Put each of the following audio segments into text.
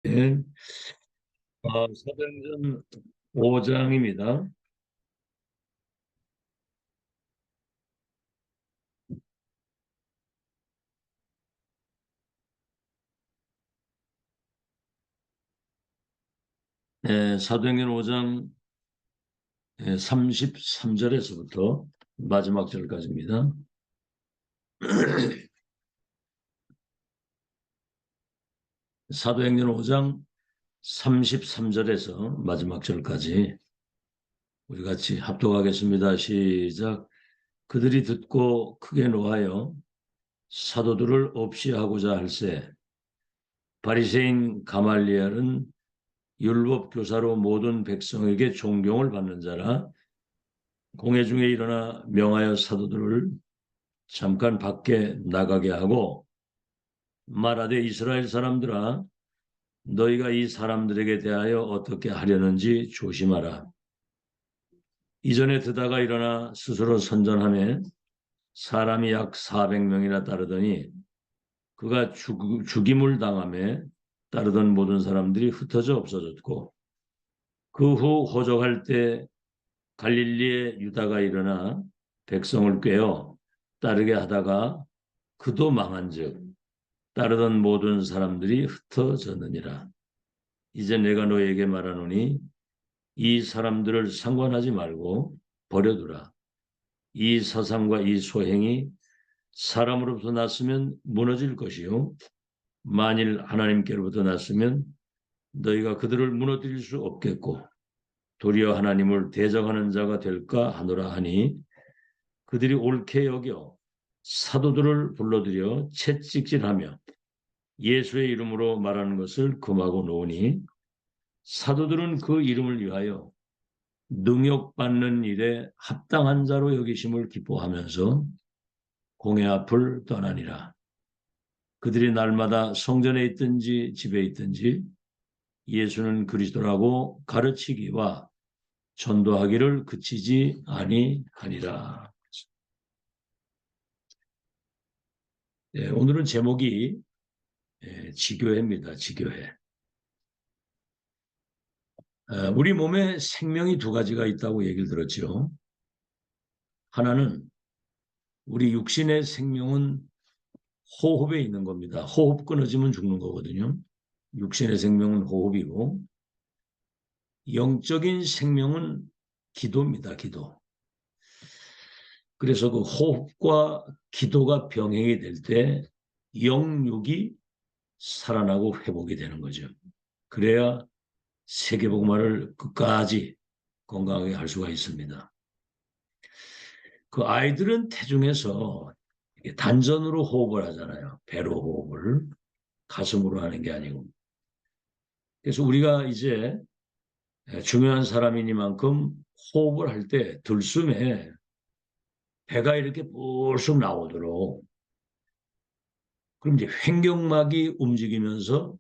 네. 사도행전 5장입니다. 사도행전 5장 33절에서부터 마지막 절까지입니다. 사도행전 5장 33절에서 마지막 절까지 우리 같이 합독하겠습니다. 시작. 그들이 듣고 크게 노하여 사도들을 없이 하고자 할세 바리새인 가말리엘은 율법 교사로 모든 백성에게 존경을 받는 자라 공회 중에 일어나 명하여 사도들을 잠깐 밖에 나가게 하고 말하되 이스라엘 사람들아 너희가 이 사람들에게 대하여 어떻게 하려는지 조심하라. 이전에 드다가 일어나 스스로 선전하며 사람이 약 400명이나 따르더니 그가 죽임을 당하며 따르던 모든 사람들이 흩어져 없어졌고 그 후 호적할 때 갈릴리의 유다가 일어나 백성을 꾀어 따르게 하다가 그도 망한즉 따르던 모든 사람들이 흩어졌느니라. 이제 내가 너에게 말하노니 이 사람들을 상관하지 말고 버려두라. 이 사상과 이 소행이 사람으로부터 났으면 무너질 것이요 만일 하나님께로부터 났으면 너희가 그들을 무너뜨릴 수 없겠고 도리어 하나님을 대적하는 자가 될까 하노라 하니 그들이 옳게 여겨 사도들을 불러들여 채찍질하며 예수의 이름으로 말하는 것을 금하고 놓으니 사도들은 그 이름을 위하여 능욕받는 일에 합당한 자로 여기심을 기뻐하면서 공회 앞을 떠나니라. 그들이 날마다 성전에 있든지 집에 있든지 예수는 그리스도라고 가르치기와 전도하기를 그치지 아니하니라. 오늘은 제목이 지교회입니다. 지교회. 우리 몸에 생명이 두 가지가 있다고 얘기를 들었죠. 하나는 우리 육신의 생명은 호흡에 있는 겁니다. 호흡 끊어지면 죽는 거거든요. 육신의 생명은 호흡이고 영적인 생명은 기도입니다. 기도. 그래서 그 호흡과 기도가 병행이 될 때 영육이 살아나고 회복이 되는 거죠. 그래야 세계복음화를 끝까지 건강하게 할 수가 있습니다. 그 아이들은 태중에서 단전으로 호흡을 하잖아요. 배로 호흡을 가슴으로 하는 게 아니고. 그래서 우리가 이제 중요한 사람이니만큼 호흡을 할 때 들숨에 배가 이렇게 불쑥 나오도록 그럼 이제 횡격막이 움직이면서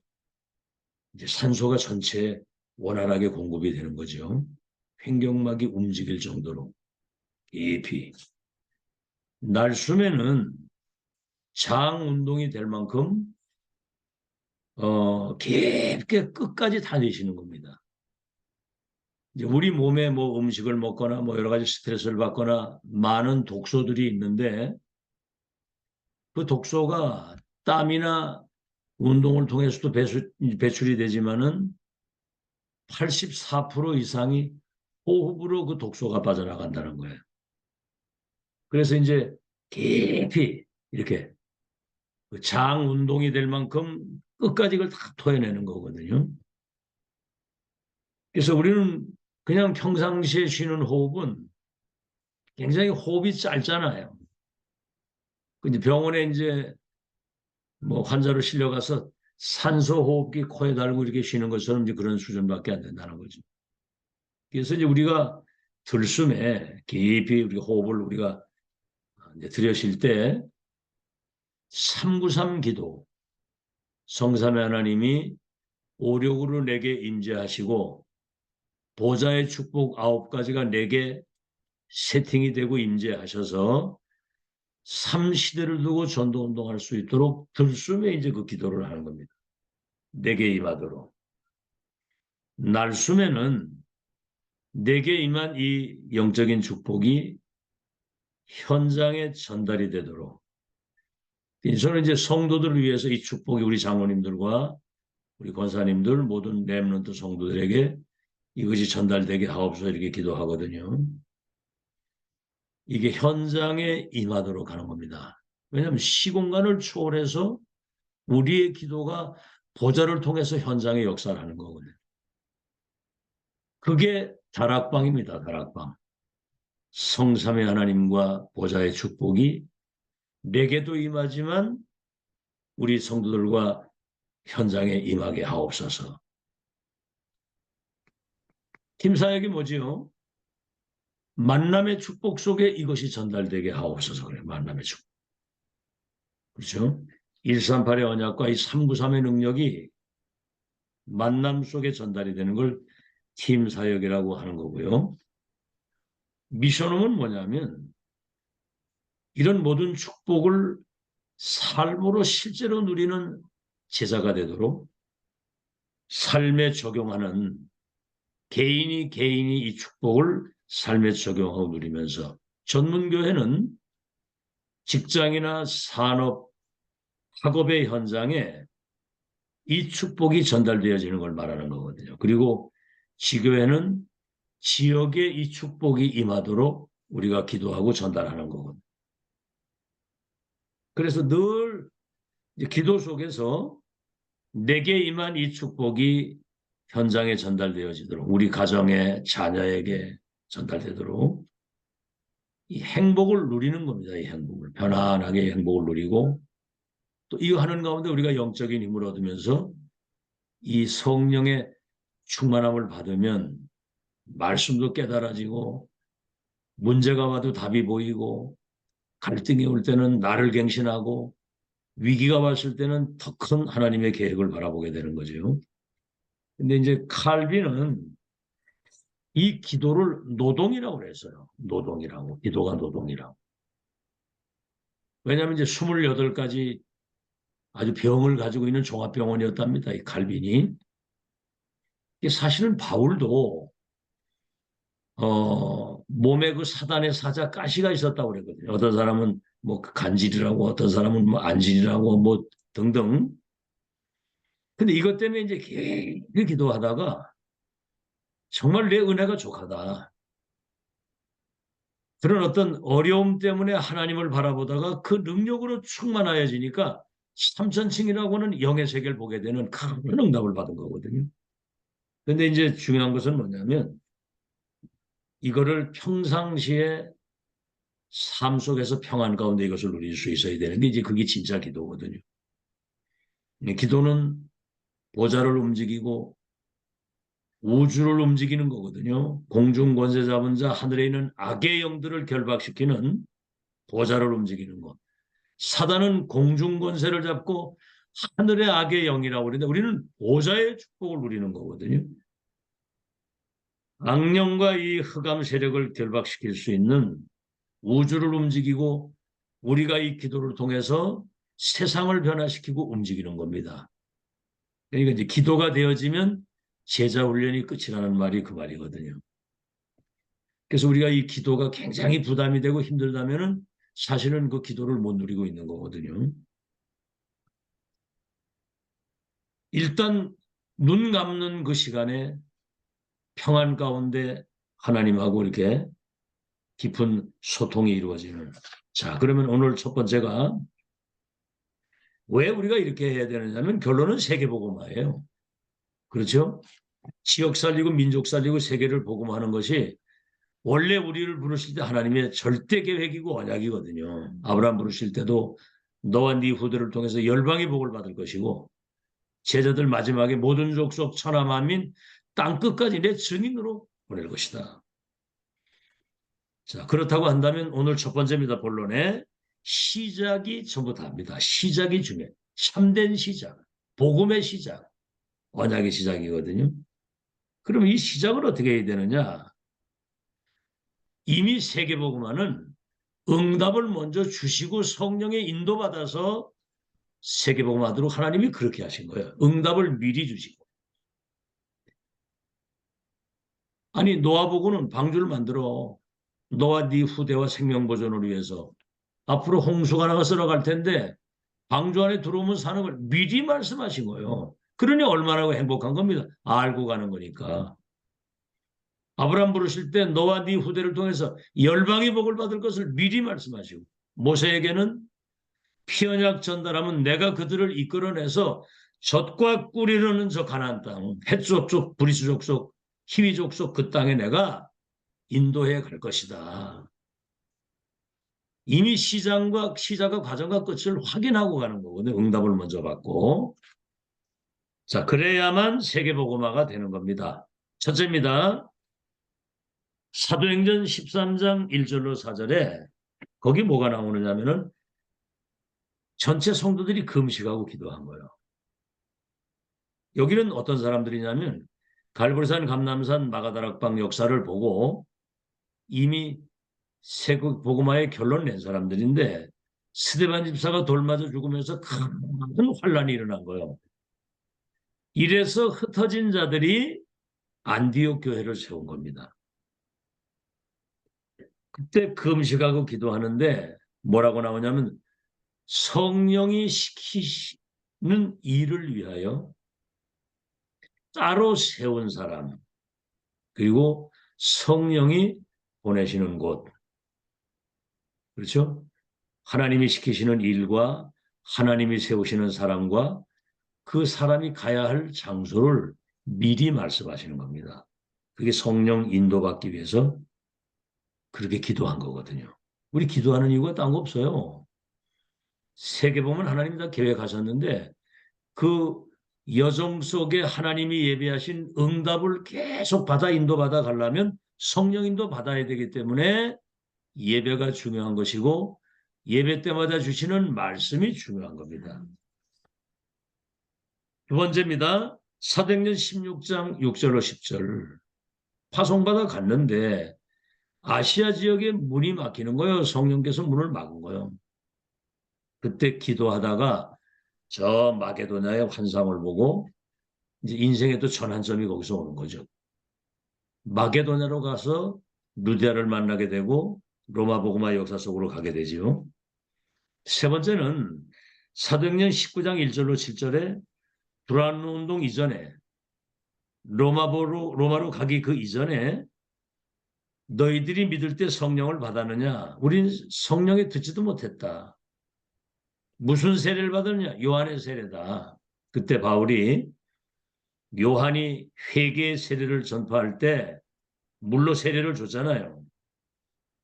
이제 산소가 전체에 원활하게 공급이 되는 거죠. 횡격막이 움직일 정도로 깊이. 날숨에는 장 운동이 될 만큼 깊게 끝까지 다니시는 겁니다. 이제 우리 몸에 뭐 음식을 먹거나 뭐 여러 가지 스트레스를 받거나 많은 독소들이 있는데 그 독소가 땀이나 운동을 통해서도 배출이 되지만은 84% 이상이 호흡으로 그 독소가 빠져나간다는 거예요. 그래서 이제 깊이 이렇게 장 운동이 될 만큼 끝까지 그걸 다 토해내는 거거든요. 그래서 우리는 그냥 평상시에 쉬는 호흡은 굉장히 호흡이 짧잖아요. 근데 병원에 이제 뭐 환자로 실려가서 산소 호흡기 코에 달고 이렇게 쉬는 것처럼 이제 그런 수준밖에 안 된다는 거죠. 그래서 이제 우리가 들숨에 깊이 우리 호흡을 우리가 이제 들여쉴 때 393 기도 성삼위 하나님이 오력으로 내게 임재하시고 보좌의 축복 9가지가 내게 세팅이 되고 임재하셔서 삼시대를 두고 전도 운동할 수 있도록 들숨에 이제 그 기도를 하는 겁니다. 내게 임하도록. 날숨에는 내게 임한 이 영적인 축복이 현장에 전달이 되도록. 저는 이제 성도들을 위해서 이 축복이 우리 장로님들과 우리 권사님들 모든 렘넌트 성도들에게 이것이 전달되게 하옵소서 이렇게 기도하거든요. 이게 현장에 임하도록 하는 겁니다. 왜냐하면 시공간을 초월해서 우리의 기도가 보좌를 통해서 현장에 역사를 하는 거거든요. 그게 다락방입니다. 다락방. 성삼위 하나님과 보좌의 축복이 내게도 임하지만 우리 성도들과 현장에 임하게 하옵소서. 팀 사역이 뭐지요? 만남의 축복 속에 이것이 전달되게 하옵소서. 그래요. 만남의 축복. 그렇죠? 138의 언약과 이 393의 능력이 만남 속에 전달이 되는 걸 팀 사역이라고 하는 거고요. 미션홈은 뭐냐면 이런 모든 축복을 삶으로 실제로 누리는 제자가 되도록 삶에 적용하는 개인이 이 축복을 삶에 적용하고 누리면서 전문교회는 직장이나 산업, 학업의 현장에 이 축복이 전달되어지는 걸 말하는 거거든요. 그리고 지교회는 지역에 이 축복이 임하도록 우리가 기도하고 전달하는 거거든요. 그래서 늘 기도 속에서 내게 임한 이 축복이 현장에 전달되어지도록 우리 가정의 자녀에게 전달되도록 이 행복을 누리는 겁니다. 이 행복을 편안하게 행복을 누리고 또 이거 하는 가운데 우리가 영적인 힘을 얻으면서 이 성령의 충만함을 받으면 말씀도 깨달아지고 문제가 와도 답이 보이고 갈등이 올 때는 나를 갱신하고 위기가 왔을 때는 더 큰 하나님의 계획을 바라보게 되는 거죠. 근데 이제 칼빈은 이 기도를 노동이라고 그랬어요. 노동이라고. 기도가 노동이라고. 왜냐하면 이제 28가지 아주 병을 가지고 있는 종합병원이었답니다. 이 칼빈이. 사실은 바울도 몸에 그 사단의 사자 가시가 있었다고 그랬거든요. 어떤 사람은 뭐 간질이라고 어떤 사람은 뭐 안질이라고 뭐 등등. 근데 이것 때문에 이제 계속 기도하다가 정말 내 은혜가 족하다. 그런 어떤 어려움 때문에 하나님을 바라보다가 그 능력으로 충만하여지니까 삼천칭이라고 하는 영의 세계를 보게 되는 큰 응답을 받은 거거든요. 근데 이제 중요한 것은 뭐냐면 이거를 평상시에 삶 속에서 평안 가운데 이것을 누릴 수 있어야 되는 게 이제 그게 진짜 기도거든요. 기도는 보좌를 움직이고 우주를 움직이는 거거든요. 공중 권세 잡은 자, 하늘에 있는 악의 영들을 결박시키는 보좌를 움직이는 것. 사단은 공중 권세를 잡고 하늘의 악의 영이라고 그러는데 우리는 보좌의 축복을 누리는 거거든요. 악령과 이 흑암 세력을 결박시킬 수 있는 우주를 움직이고 우리가 이 기도를 통해서 세상을 변화시키고 움직이는 겁니다. 그러니까 이제 기도가 되어지면 제자 훈련이 끝이라는 말이 그 말이거든요. 그래서 우리가 이 기도가 굉장히 부담이 되고 힘들다면은 사실은 그 기도를 못 누리고 있는 거거든요. 일단 눈 감는 그 시간에 평안 가운데 하나님하고 이렇게 깊은 소통이 이루어지는. 자, 그러면 오늘 첫 번째가 왜 우리가 이렇게 해야 되느냐면 결론은 세계복음화예요. 그렇죠? 지역 살리고 민족 살리고 세계를 복음화하는 것이 원래 우리를 부르실 때 하나님의 절대 계획이고 언약이거든요. 아브라함 부르실 때도 너와 네 후대를 통해서 열방의 복을 받을 것이고 제자들 마지막에 모든 족속 천하 만민 땅 끝까지 내 증인으로 보낼 것이다. 자, 그렇다고 한다면 오늘 첫 번째입니다. 본론에 시작이 전부 다입니다. 시작이 중요해요. 참된 시작, 복음의 시작, 언약의 시작이거든요. 그럼 이 시작을 어떻게 해야 되느냐? 이미 세계복음화는 응답을 먼저 주시고 성령의 인도받아서 세계복음하도록 하나님이 그렇게 하신 거예요. 응답을 미리 주시고. 아니 노아 보고는 방주를 만들어. 너와 네 후대와 생명 보존을 위해서 앞으로 홍수가 나가 쓸어갈 텐데 방주 안에 들어오면 사는 걸 미리 말씀하신 거예요. 그러니 얼마나 행복한 겁니다. 알고 가는 거니까. 아브라함 부르실 때 너와 네 후대를 통해서 열방이 복을 받을 것을 미리 말씀하시고 모세에게는 피언약 전달하면 내가 그들을 이끌어내서 젖과 꿀이 흐르는 저 가나안 땅, 헷 족속, 브리스 족속, 히위 족속 그 땅에 내가 인도해 갈 것이다. 이미 시작과 과정과 끝을 확인하고 가는 거거든요. 응답을 먼저 받고. 자, 그래야만 세계복음화가 되는 겁니다. 첫째입니다. 사도행전 13장 1절로 4절에 거기 뭐가 나오느냐면은 전체 성도들이 금식하고 기도한 거예요. 여기는 어떤 사람들이냐면 갈보리산, 감남산, 마가다락방 역사를 보고 이미 세국 복음화의 결론 낸 사람들인데 스데반 집사가 돌 맞아 죽으면서 큰 환란이 일어난 거예요. 이래서 흩어진 자들이 안디옥 교회를 세운 겁니다. 그때 금식하고 기도하는데 뭐라고 나오냐면 성령이 시키시는 일을 위하여 따로 세운 사람 그리고 성령이 보내시는 곳 그렇죠? 하나님이 시키시는 일과 하나님이 세우시는 사람과 그 사람이 가야 할 장소를 미리 말씀하시는 겁니다. 그게 성령 인도받기 위해서 그렇게 기도한 거거든요. 우리 기도하는 이유가 딴 거 없어요. 세계 보면 하나님 다 계획하셨는데 그 여정 속에 하나님이 예비하신 응답을 계속 받아 인도받아 가려면 성령 인도 받아야 되기 때문에 예배가 중요한 것이고 예배 때마다 주시는 말씀이 중요한 겁니다. 두 번째입니다. 사도행전 16장 6절로 10절 파송받아 갔는데 아시아 지역에 문이 막히는 거예요. 성령께서 문을 막은 거예요. 그때 기도하다가 저 마게도냐의 환상을 보고 이제 인생의 또 전환점이 거기서 오는 거죠. 마게도냐로 가서 루디아를 만나게 되고 로마 복음화 역사 속으로 가게 되지요. 세 번째는 사도행전 19장 1절로 7절에 두란 운동 이전에 로마로 가기 그 이전에 너희들이 믿을 때 성령을 받았느냐? 우린 성령에 듣지도 못했다. 무슨 세례를 받았느냐? 요한의 세례다. 그때 바울이 요한이 회개의 세례를 전파할 때 물로 세례를 줬잖아요.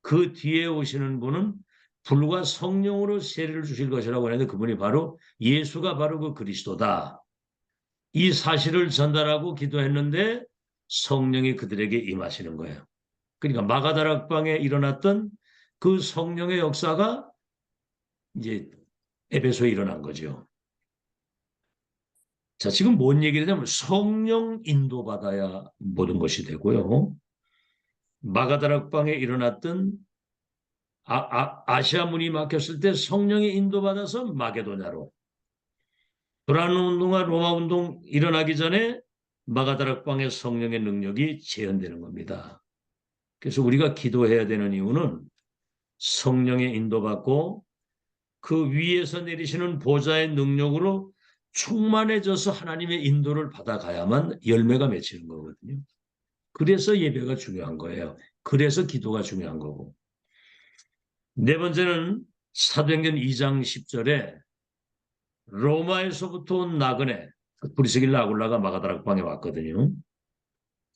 그 뒤에 오시는 분은 불과 성령으로 세례를 주실 것이라고 했는데 그분이 바로 예수가 바로 그 그리스도다. 이 사실을 전달하고 기도했는데 성령이 그들에게 임하시는 거예요. 그러니까 마가다락방에 일어났던 그 성령의 역사가 이제 에베소에 일어난 거죠. 자, 지금 뭔 얘기를 하냐면 성령 인도받아야 모든 것이 되고요. 마가다락방에 일어났던 아시아 문이 막혔을 때 성령이 인도받아서 마게도냐로 도란 운동과 로마 운동 일어나기 전에 마가다락방의 성령의 능력이 재현되는 겁니다. 그래서 우리가 기도해야 되는 이유는 성령의 인도받고 그 위에서 내리시는 보좌의 능력으로 충만해져서 하나님의 인도를 받아가야만 열매가 맺히는 거거든요. 그래서 예배가 중요한 거예요. 그래서 기도가 중요한 거고. 네 번째는 사도행전 2장 10절에 로마에서부터 온 나그네 브리스길라 아굴라가 마가다락방에 왔거든요.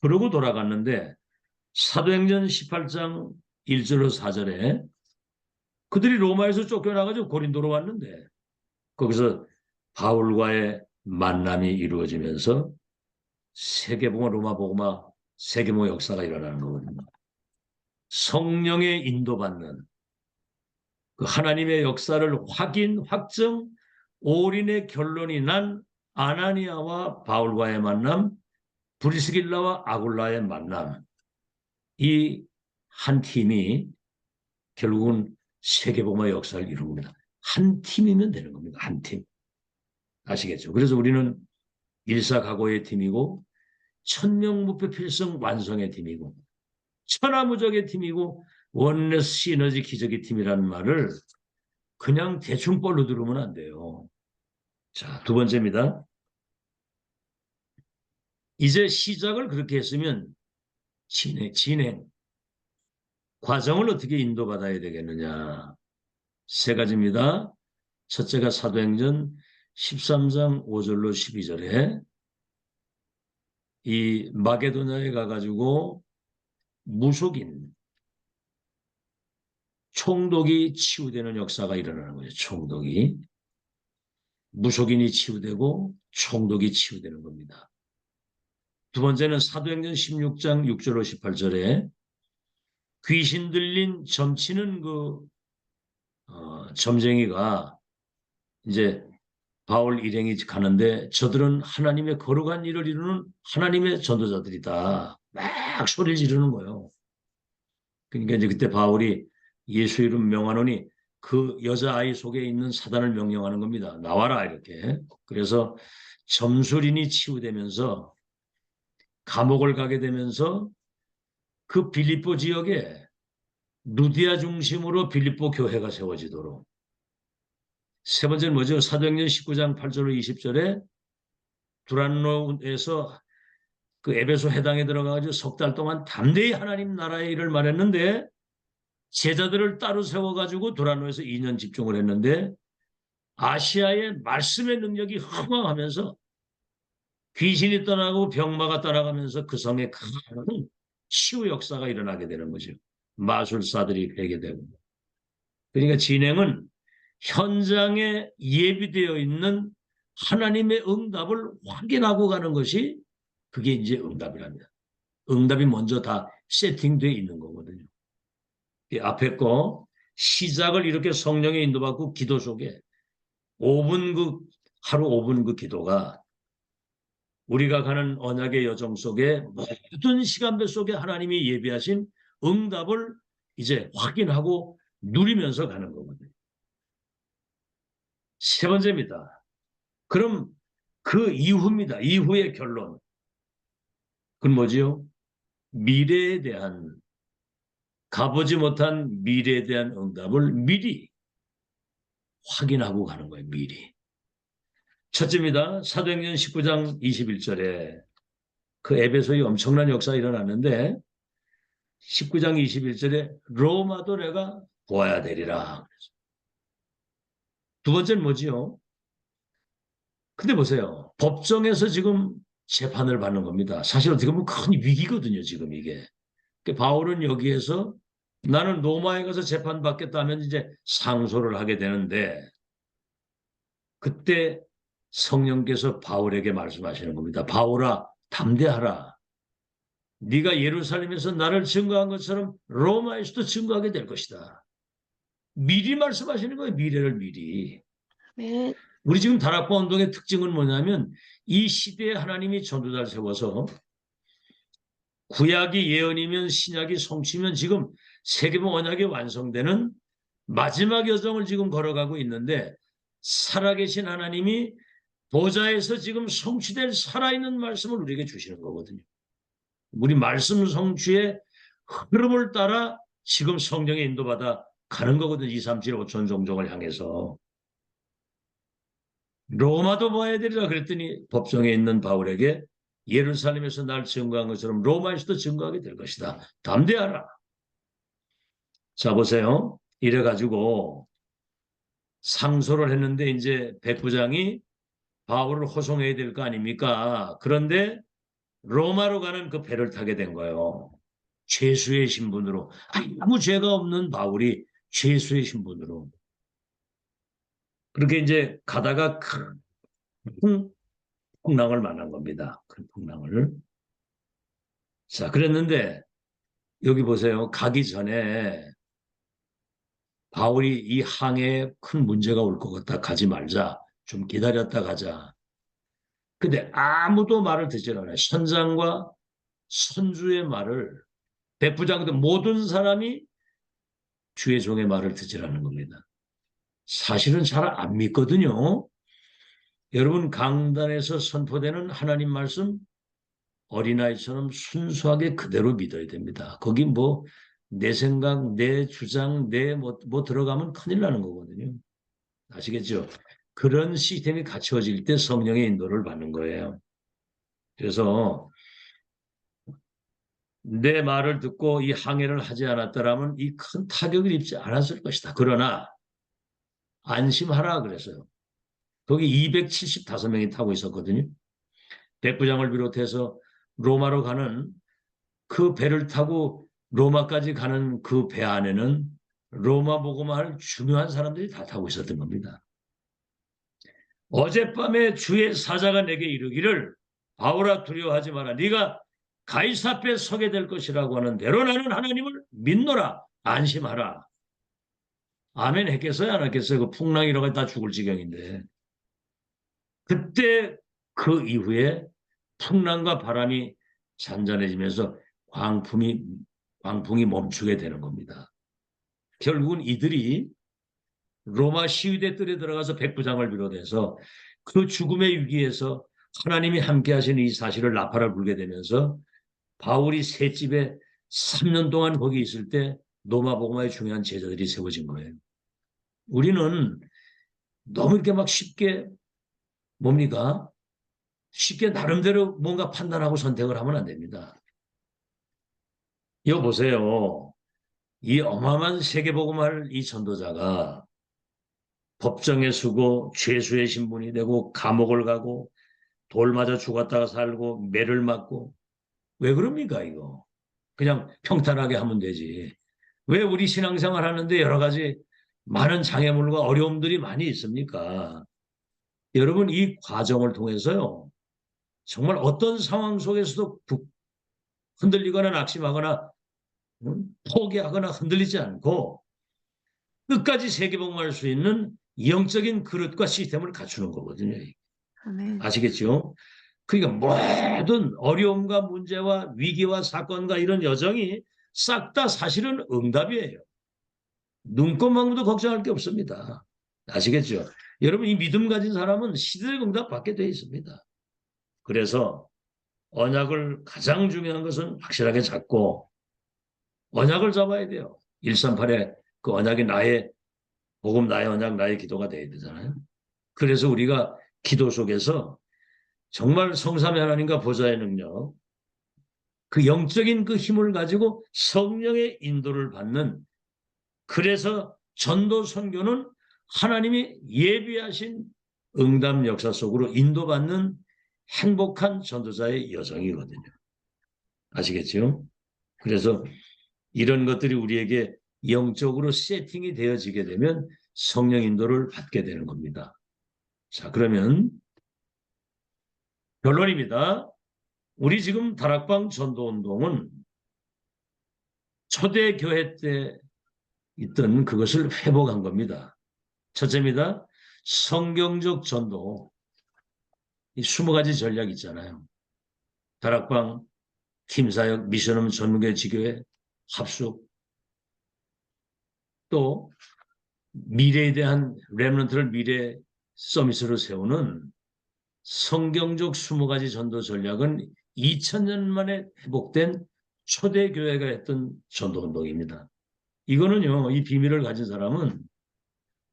그러고 돌아갔는데 사도행전 18장 1절로 4절에 그들이 로마에서 쫓겨나가지고 고린도로 왔는데 거기서 바울과의 만남이 이루어지면서 세계복음 로마 복음화 세계모 역사가 일어나는 거거든요. 성령의 인도받는 그 하나님의 역사를 확인, 확정, 올인의 결론이 난 아나니아와 바울과의 만남, 브리스길라와 아굴라의 만남, 이 한 팀이 결국은 세계복음화 역사를 이룹니다. 한 팀이면 되는 겁니다. 한 팀. 아시겠죠? 그래서 우리는 일사각오의 팀이고 천명목표 필승 완성의 팀이고 천하무적의 팀이고 원네스 시너지 기적의 팀이라는 말을 그냥 대충 뻘로 들으면 안 돼요. 자, 두 번째입니다. 이제 시작을 그렇게 했으면 진행 과정을 어떻게 인도받아야 되겠느냐. 세 가지입니다. 첫째가 사도행전 13장 5절로 12절에 이 마게도냐에 가가지고 무속인 총독이 치유되는 역사가 일어나는 거예요. 총독이. 무속인이 치유되고 총독이 치유되는 겁니다. 두 번째는 사도행전 16장 6절로 18절에 귀신 들린 점치는 그 점쟁이가 이제 바울 일행이 가는데 저들은 하나님의 거룩한 일을 이루는 하나님의 전도자들이다. 막 소리를 지르는 거예요. 그러니까 이제 그때 바울이 예수 이름 명하노니 그 여자아이 속에 있는 사단을 명령하는 겁니다. 나와라 이렇게. 그래서 점술인이 치유되면서 감옥을 가게 되면서 그 빌립보 지역에 루디아 중심으로 빌립보 교회가 세워지도록. 세 번째는 뭐죠? 사도행전 19장 8절로 20절에 두란노에서 그 에베소 회당에 들어가가지고 석 달 동안 담대히 하나님 나라의 일을 말했는데 제자들을 따로 세워가지고 두란노에서 2년 집중을 했는데 아시아의 말씀의 능력이 흥황하면서 귀신이 떠나고 병마가 떠나가면서 그 성에 큰 치유 역사가 일어나게 되는 거죠. 마술사들이 되게 되고. 그러니까 진행은 현장에 예비되어 있는 하나님의 응답을 확인하고 가는 것이 그게 이제 응답이랍니다. 응답이 먼저 다 세팅되어 있는 거거든요. 앞에 거 시작을 이렇게 성령의 인도받고 기도 속에 5분 하루 5분 그 기도가 우리가 가는 언약의 여정 속에 모든 시간별 속에 하나님이 예비하신 응답을 이제 확인하고 누리면서 가는 거거든요. 세 번째입니다. 그럼 그 이후입니다. 이후의 결론. 그건 뭐지요? 미래에 대한 가보지 못한 미래에 대한 응답을 미리 확인하고 가는 거예요. 미리. 첫째입니다. 사도행전 19장 21절에 그 에베소의 엄청난 역사가 일어났는데 19장 21절에 로마도 내가 보아야 되리라. 두 번째는 뭐지요? 근데 보세요. 법정에서 지금 재판을 받는 겁니다. 사실 어떻게 보면 큰 위기거든요. 지금 이게. 바울은 여기에서 나는 로마에 가서 재판받겠다 하면 이제 상소를 하게 되는데 그때 성령께서 바울에게 말씀하시는 겁니다. 바울아, 담대하라. 네가 예루살렘에서 나를 증거한 것처럼 로마에서도 증거하게 될 것이다. 미리 말씀하시는 거예요. 미래를 미리. 네. 우리 지금 다락방 운동의 특징은 뭐냐면 이 시대에 하나님이 전도자를 세워서 구약이 예언이면 신약이 성취면 지금 세계본 언약이 완성되는 마지막 여정을 지금 걸어가고 있는데 살아계신 하나님이 보좌에서 지금 성취될 살아있는 말씀을 우리에게 주시는 거거든요. 우리 말씀 성취의 흐름을 따라 지금 성령에 인도받아 가는 거거든요. 2, 3, 7, 5천 종족을 향해서. 로마도 봐야 되리라 그랬더니 법정에 있는 바울에게 예루살렘에서 날 증거한 것처럼 로마에서도 증거하게 될 것이다. 담대하라. 자, 보세요. 이래가지고 상소를 했는데 이제 백부장이 바울을 호송해야 될 거 아닙니까? 그런데 로마로 가는 그 배를 타게 된 거예요. 죄수의 신분으로. 아무 죄가 없는 바울이 죄수의 신분으로. 그렇게 이제 가다가 큰 풍랑을 만난 겁니다. 큰 풍랑을. 자, 그랬는데 여기 보세요. 가기 전에 바울이 이 항해에 큰 문제가 올 것 같다. 가지 말자. 좀 기다렸다 가자. 근데 아무도 말을 듣지 않아요. 선장과 선주의 말을 백부장들 모든 사람이 주의 종의 말을 듣지 않는 겁니다. 사실은 잘 안 믿거든요. 여러분 강단에서 선포되는 하나님 말씀 어린아이처럼 순수하게 그대로 믿어야 됩니다. 거기 뭐 내 생각, 내 주장, 내 뭐 들어가면 큰일 나는 거거든요. 아시겠죠? 그런 시스템이 갖춰질 때 성령의 인도를 받는 거예요. 그래서 내 말을 듣고 이 항해를 하지 않았더라면 이 큰 타격을 입지 않았을 것이다. 그러나 안심하라 그래서요. 거기 275명이 타고 있었거든요. 백부장을 비롯해서 로마로 가는 그 배를 타고 로마까지 가는 그 배 안에는 로마 복음을 중요한 사람들이 다 타고 있었던 겁니다. 어젯밤에 주의 사자가 내게 이르기를 바울아 두려워하지 마라. 네가 가이사 앞에 서게 될 것이라고 하는 대로 나는 하나님을 믿노라. 안심하라. 아멘 했겠어요? 안 했겠어요? 그 풍랑이라고 다 죽을 지경인데. 그때 그 이후에 풍랑과 바람이 잔잔해지면서 광풍이 멈추게 되는 겁니다. 결국은 이들이 로마 시위대 뜰에 들어가서 백부장을 비롯해서 그 죽음의 위기에서 하나님이 함께 하시는 이 사실을 나팔을 불게 되면서 바울이 셋집에 3년 동안 거기 있을 때 로마 복음화의 중요한 제자들이 세워진 거예요. 우리는 너무 이렇게 막 쉽게 뭡니까? 쉽게 나름대로 뭔가 판단하고 선택을 하면 안 됩니다. 이거 보세요. 이 어마어마한 세계복음화를 이 전도자가 법정에 서고 죄수의 신분이 되고 감옥을 가고 돌 맞아 죽었다가 살고 매를 맞고 왜 그럽니까 이거? 그냥 평탄하게 하면 되지. 왜 우리 신앙생활 하는데 여러 가지 많은 장애물과 어려움들이 많이 있습니까? 여러분 이 과정을 통해서요. 정말 어떤 상황 속에서도 흔들리거나 낙심하거나 포기하거나 흔들리지 않고 끝까지 세계복음할 수 있는 영적인 그릇과 시스템을 갖추는 거거든요. 아멘. 아시겠죠? 그러니까 모든 어려움과 문제와 위기와 사건과 이런 여정이 싹 다 사실은 응답이에요. 눈꽃만큼도 걱정할 게 없습니다. 아시겠죠? 여러분 이 믿음 가진 사람은 시대적 응답 받게 되어 있습니다. 그래서 언약을 가장 중요한 것은 확실하게 잡고 언약을 잡아야 돼요. 138에 그 언약이 나의 복음, 나의 언약, 나의 기도가 돼야 되잖아요. 그래서 우리가 기도 속에서 정말 성삼위 하나님과 보좌의 능력, 그 영적인 그 힘을 가지고 성령의 인도를 받는, 그래서 전도 선교는 하나님이 예비하신 응답 역사 속으로 인도받는 행복한 전도자의 여정이거든요. 아시겠죠? 그래서 이런 것들이 우리에게 영적으로 세팅이 되어지게 되면 성령 인도를 받게 되는 겁니다. 자, 그러면 결론입니다. 우리 지금 다락방 전도운동은 초대교회 때 있던 그것을 회복한 겁니다. 첫째입니다. 성경적 전도. 이 20가지 전략 있잖아요. 다락방, 팀사역, 미션홈 전문교회 지교회, 합숙, 또 미래에 대한 렘넌트를 미래 서밋으로 세우는 성경적 20가지 전도 전략은 2000년 만에 회복된 초대교회가 했던 전도운동입니다. 이거는요, 이 비밀을 가진 사람은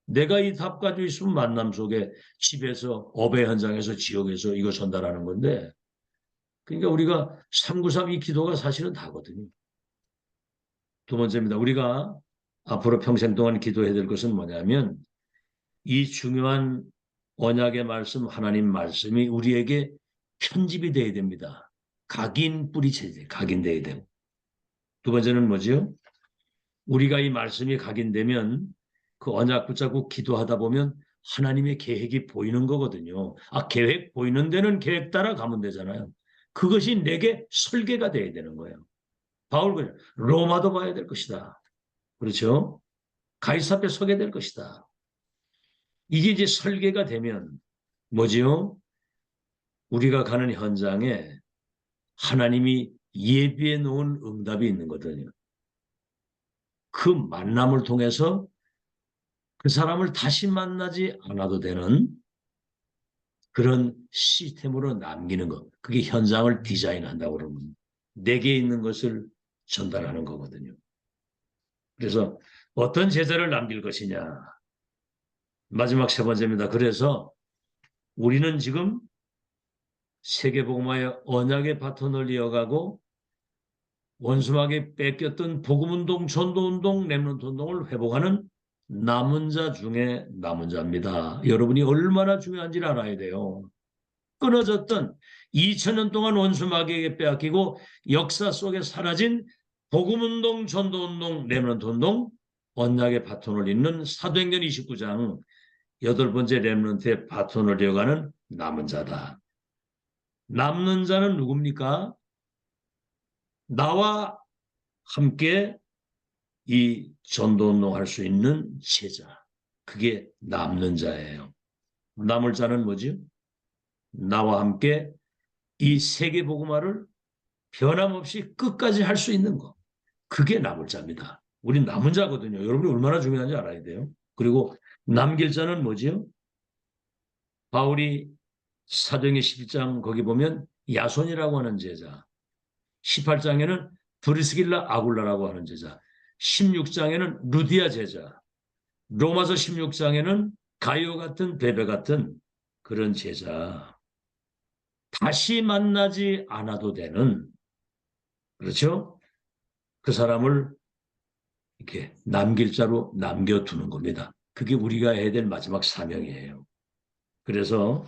내가 이 답 가지고 있으면 만남 속에 집에서 업의 현장에서 지역에서 이거 전달하는 건데, 그러니까 우리가 393 이 기도가 사실은 다거든요. 두 번째입니다. 우리가 앞으로 평생 동안 기도해야 될 것은 뭐냐면 이 중요한 언약의 말씀, 하나님 말씀이 우리에게 편집이 돼야 됩니다. 각인 뿌리체제, 각인돼야 되고. 두 번째는 뭐지요? 우리가 이 말씀이 각인되면 그 언약 붙잡고 기도하다 보면 하나님의 계획이 보이는 거거든요. 아, 계획 보이는 데는 계획 따라 가면 되잖아요. 그것이 내게 설계가 돼야 되는 거예요. 바울 로마도 봐야 될 것이다. 그렇죠? 가이사 앞에 서게 될 것이다. 이게 이제 설계가 되면 뭐지요? 우리가 가는 현장에 하나님이 예비해 놓은 응답이 있는 거거든요. 그 만남을 통해서 그 사람을 다시 만나지 않아도 되는 그런 시스템으로 남기는 것. 그게 현장을 디자인한다고 그러면 내게 있는 것을 전달하는 거거든요. 그래서 어떤 제자를 남길 것이냐. 마지막 세 번째입니다. 그래서 우리는 지금 세계복음화의 언약의 바톤을 이어가고 원수막에 뺏겼던 복음운동, 전도운동, 렘넌트운동을 회복하는 남은 자 중에 남은 자입니다. 여러분이 얼마나 중요한지를 알아야 돼요. 끊어졌던 2000년 동안 원수마귀에게 빼앗기고 역사 속에 사라진 복음운동, 전도운동, 렘넌트운동, 언약의 바톤을 잇는 사도행전 29장 8번째 렘넌트의 바톤을 이어가는 남은 자다. 남는 자는 누굽니까? 나와 함께 이 전도운동 할 수 있는 제자. 그게 남는 자예요. 남을 자는 뭐죠? 나와 함께 이 세계복음화를 변함없이 끝까지 할 수 있는 거. 그게 남을 자입니다. 우린 남은 자거든요. 여러분이 얼마나 중요한지 알아야 돼요. 그리고 남길 자는 뭐지요? 바울이 사도행전 11장 거기 보면 야손이라고 하는 제자, 18장에는 브리스길라 아굴라라고 하는 제자, 16장에는 루디아 제자, 로마서 16장에는 가요 같은 베베 같은 그런 제자, 다시 만나지 않아도 되는, 그렇죠? 그 사람을 이렇게 남길 자로 남겨두는 겁니다. 그게 우리가 해야 될 마지막 사명이에요. 그래서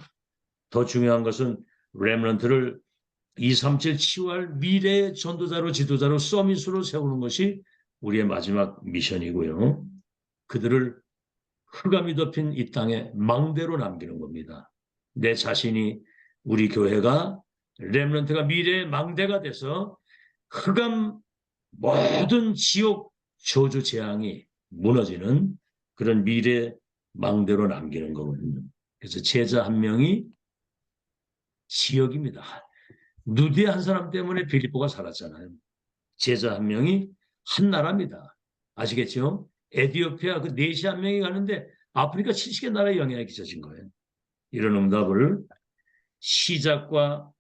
더 중요한 것은 렘넌트를 237 치유할 미래의 전도자로 지도자로 서밋으로 세우는 것이 우리의 마지막 미션이고요. 그들을 흑암이 덮인 이 땅에 망대로 남기는 겁니다. 내 자신이 우리 교회가 렘넌트가 미래의 망대가 돼서 흑암 모든 지옥 저주 재앙이 무너지는 그런 미래 망대로 남기는 거거든요. 그래서 제자 한 명이 지역입니다. 누디의 한 사람 때문에 빌립보가 살았잖아요. 제자 한 명이 한 나라입니다. 아시겠죠? 에티오피아 그 내시 한 명이 가는데 아프리카 70개 나라에 영향이 끼쳐진 거예요. 이런 응답을 시작과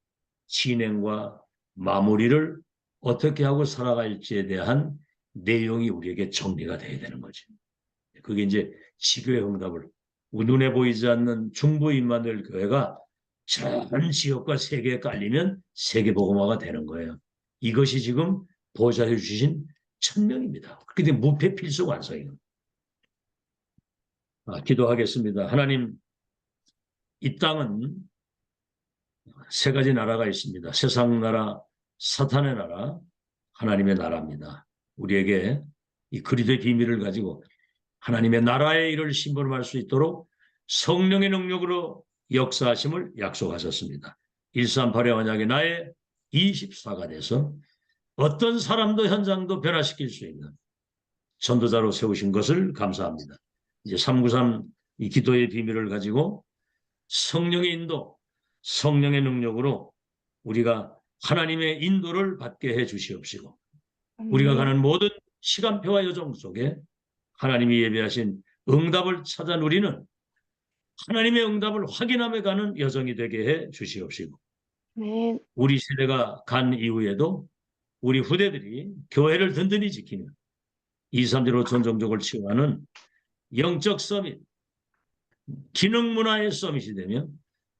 진행과 마무리를 어떻게 하고 살아갈지에 대한 내용이 우리에게 정리가 돼야 되는 거죠. 그게 이제 지교의 응답을 눈에 보이지 않는 중부 임마누엘 교회가 전 지역과 세계에 깔리면 세계복음화가 되는 거예요. 이것이 지금 보좌해 주신 천명입니다. 그렇게 되면 무패 필수 완성이에요. 기도하겠습니다. 하나님, 이 땅은 세 가지 나라가 있습니다. 세상 나라, 사탄의 나라, 하나님의 나라입니다. 우리에게 이 그리스도의 비밀을 가지고 하나님의 나라의 일을 심부름할 수 있도록 성령의 능력으로 역사하심을 약속하셨습니다. 138의 언약의 나의 24가 돼서 어떤 사람도 현장도 변화시킬 수 있는 전도자로 세우신 것을 감사합니다. 이제 393 이 기도의 비밀을 가지고 성령의 인도, 성령의 능력으로 우리가 하나님의 인도를 받게 해 주시옵시고 우리가 가는 모든 시간표와 여정 속에 하나님이 예비하신 응답을 찾아 누리는 하나님의 응답을 확인하며 가는 여정이 되게 해 주시옵시고 네. 우리 세대가 간 이후에도 우리 후대들이 교회를 든든히 지키는 237 전종족을 치유하는 영적 서밋, 기능 문화의 서밋이 되면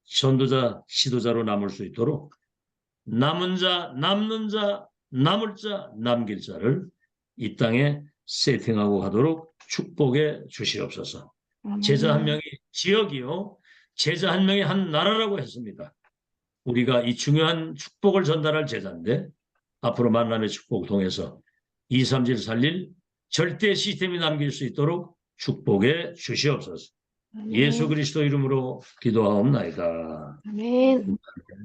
전도자, 지도자로 남을 수 있도록 남은 자, 남는 자, 남을 자, 남길 자를 이 땅에 세팅하고 가도록 축복해 주시옵소서. 제자 한 명이 지역이요, 제자 한 명이 한 나라라고 했습니다. 우리가 이 중요한 축복을 전달할 제자인데 앞으로 만남의 축복을 통해서 237 살릴 절대 시스템이 남길 수 있도록 축복해 주시옵소서. 예수 그리스도 이름으로 기도하옵나이다. 아멘.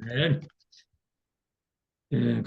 아멘. 예,